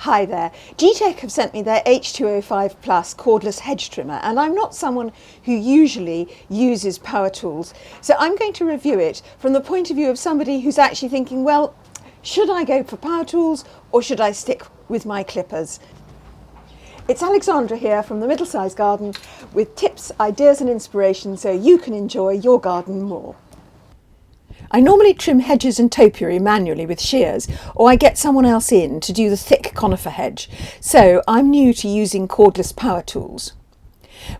Hi there. GTEC have sent me their HT05-Plus Cordless Hedge Trimmer, and I'm not someone who usually uses power tools, so I'm going to review it from the point of view of somebody who's actually thinking, well, should I go for power tools or should I stick with my clippers? It's Alexandra here from the Middlesized Garden with tips, ideas and inspiration so you can enjoy your garden more. I normally trim hedges and topiary manually with shears, or I get someone else in to do the thick conifer hedge, so I'm new to using cordless power tools.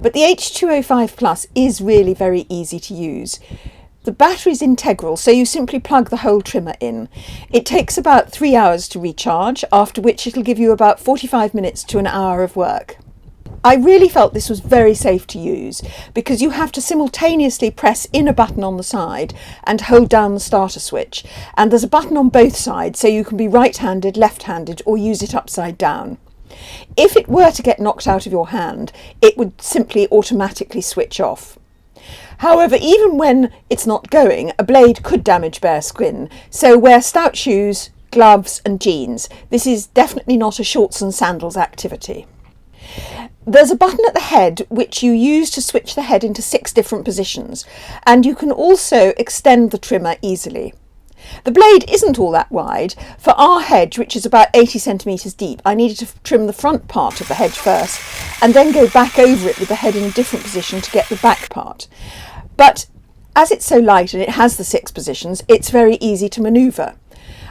But the H205 is really very easy to use. The battery is integral, so you simply plug the whole trimmer in. It takes about 3 hours to recharge, after which it'll give you about 45 minutes to an hour of work. I really felt this was very safe to use because you have to simultaneously press in a button on the side and hold down the starter switch, and there's a button on both sides so you can be right-handed, left-handed or use it upside down. If it were to get knocked out of your hand, it would simply automatically switch off. However, even when it's not going, a blade could damage bare skin, so wear stout shoes, gloves and jeans. This is definitely not a shorts and sandals activity. There's a button at the head which you use to switch the head into 6 different positions, and you can also extend the trimmer easily. The blade isn't all that wide. For our hedge, which is about 80 centimetres deep, I needed to trim the front part of the hedge first and then go back over it with the head in a different position to get the back part. But as it's so light and it has the 6 positions, it's very easy to manoeuvre.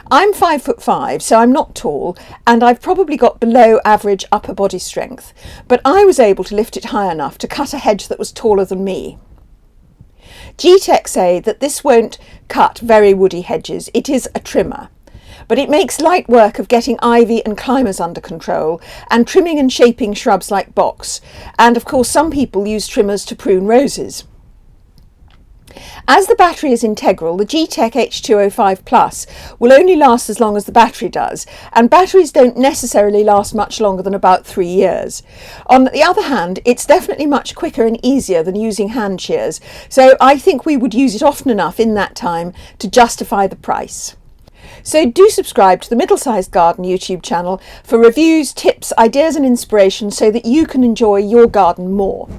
I'm 5'5", so I'm not tall, and I've probably got below average upper body strength, but I was able to lift it high enough to cut a hedge that was taller than me. GTEC say that this won't cut very woody hedges, it is a trimmer, but it makes light work of getting ivy and climbers under control and trimming and shaping shrubs like box, and of course some people use trimmers to prune roses. As the battery is integral, the GTEC H205 will only last as long as the battery does, and batteries don't necessarily last much longer than about 3 years. On the other hand, it's definitely much quicker and easier than using hand shears, so I think we would use it often enough in that time to justify the price. So do subscribe to the Middlesized Garden YouTube channel for reviews, tips, ideas and inspiration so that you can enjoy your garden more.